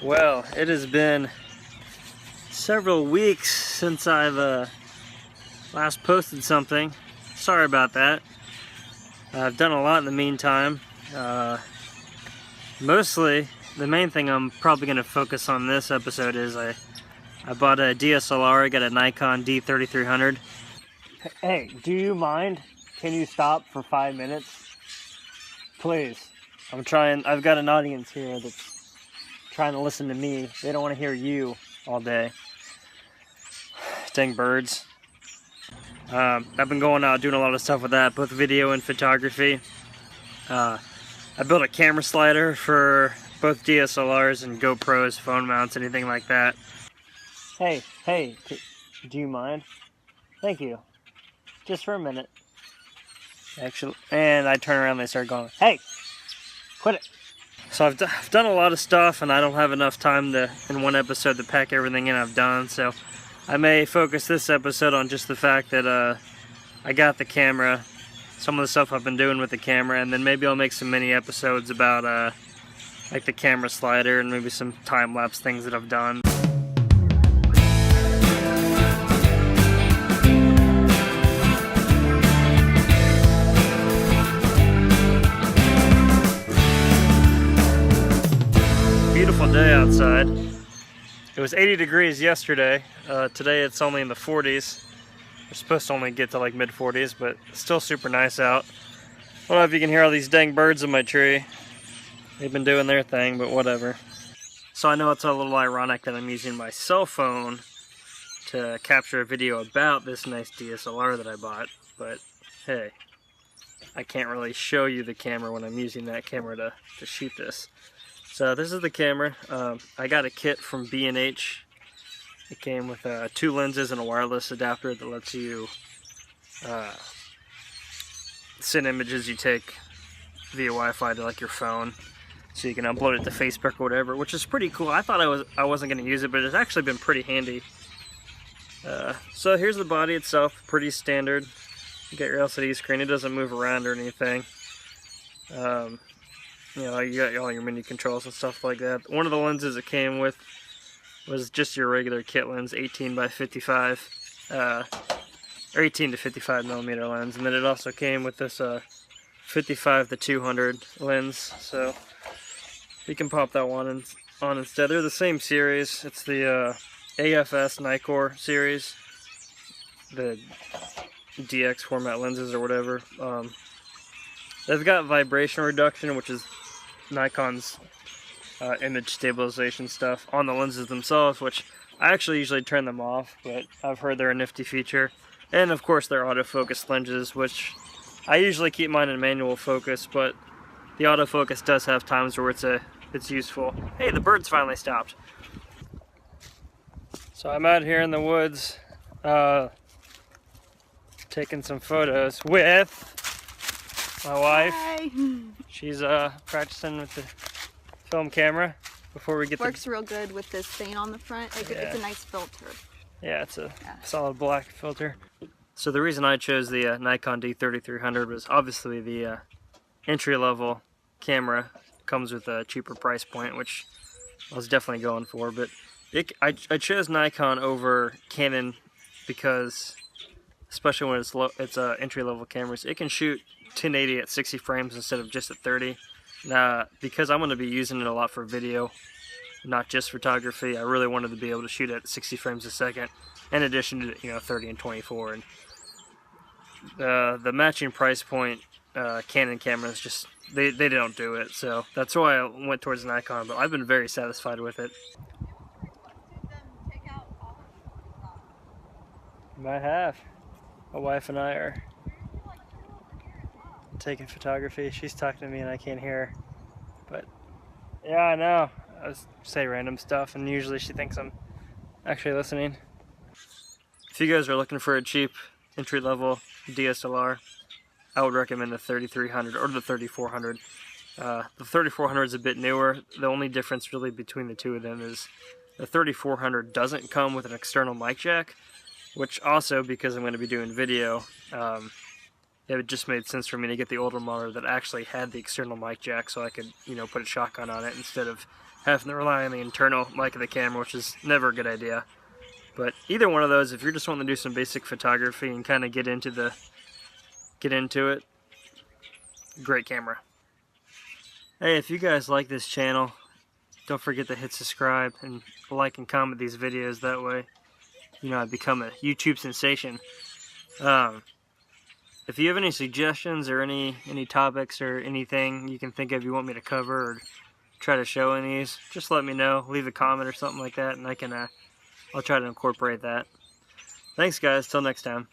Well, it has been several weeks since I've last posted something. Sorry about that. I've done a lot in the meantime. Mostly, the main thing I'm probably going to focus on this episode is I bought a DSLR. I got a Nikon D3300. Hey, do you mind? Can you stop for 5 minutes? Please. I've got an audience here that's trying to listen to me. They don't want to hear you all day. Dang birds. I've been going out doing a lot of stuff with that, both video and photography. I built a camera slider for both DSLRs and GoPros, phone mounts, anything like that. Hey, do you mind? Thank you. Just for a minute. Actually, and I turn around and they start going, hey, quit it. So I've done a lot of stuff, and I don't have enough time in one episode to pack everything in I've done, so I may focus this episode on just the fact that I got the camera, some of the stuff I've been doing with the camera, and then maybe I'll make some mini episodes about like the camera slider and maybe some time-lapse things that I've done. Beautiful day outside. It was 80 degrees yesterday. Today it's only in the 40s. We're supposed to only get to like mid 40s, but still super nice out. I don't know if you can hear all these dang birds in my tree. They've been doing their thing, but whatever. So I know it's a little ironic that I'm using my cell phone to capture a video about this nice DSLR that I bought, but hey, I can't really show you the camera when I'm using that camera to shoot this. So this is the camera. I got a kit from B&H. It came with 2 lenses and a wireless adapter that lets you send images you take via Wi-Fi to like your phone, so you can upload it to Facebook or whatever, which is pretty cool. I thought I wasn't going to use it, but it's actually been pretty handy. So here's the body itself, pretty standard. You got your LCD screen. It doesn't move around or anything. You know, you got all your menu controls and stuff like that. One of the lenses it came with was just your regular kit lens, 18 by 55, or 18 to 55 millimeter lens, and then it also came with this 55 to 200 lens, so you can pop that one on instead. They're the same series. It's the AFS Nikkor series, the DX format lenses or whatever. They've got vibration reduction, which is Nikon's image stabilization stuff on the lenses themselves, which I actually usually turn them off, but I've heard they're a nifty feature. And of course they're autofocus lenses, which I usually keep mine in manual focus, but the autofocus does have times where it's useful. Hey, the birds finally stopped. So I'm out here in the woods taking some photos with my wife. Hi. She's practicing with the film camera before we get Works real good with this stain on the front. It's a nice filter. Yeah, it's a solid black filter. So the reason I chose the Nikon D3300 was obviously the entry-level camera. It comes with a cheaper price point, which I was definitely going for. But I chose Nikon over Canon because, especially when it's entry-level cameras, it can shoot 1080 at 60 frames instead of just at 30. Now, because I'm going to be using it a lot for video, not just photography, I really wanted to be able to shoot at 60 frames a second, in addition to 30 and 24. And the matching price point Canon cameras just they don't do it, so that's why I went towards Nikon. But I've been very satisfied with it. Might have. My wife and I are taking photography. She's talking to me and I can't hear her. But yeah, I know. I say random stuff and usually she thinks I'm actually listening. If you guys are looking for a cheap entry-level DSLR, I would recommend the 3300 or the 3400. The 3400 is a bit newer. The only difference really between the two of them is the 3400 doesn't come with an external mic jack, which also, because I'm going to be doing video, it just made sense for me to get the older model that actually had the external mic jack, so I could, put a shotgun on it instead of having to rely on the internal mic of the camera, which is never a good idea. But either one of those, if you're just wanting to do some basic photography and kind of get into it, great camera. Hey, if you guys like this channel, don't forget to hit subscribe and like and comment these videos. That way, you know, I become a YouTube sensation. If you have any suggestions or any topics or anything you can think of you want me to cover or try to show in these, just let me know. Leave a comment or something like that, and I'll try to incorporate that. Thanks, guys. Till next time.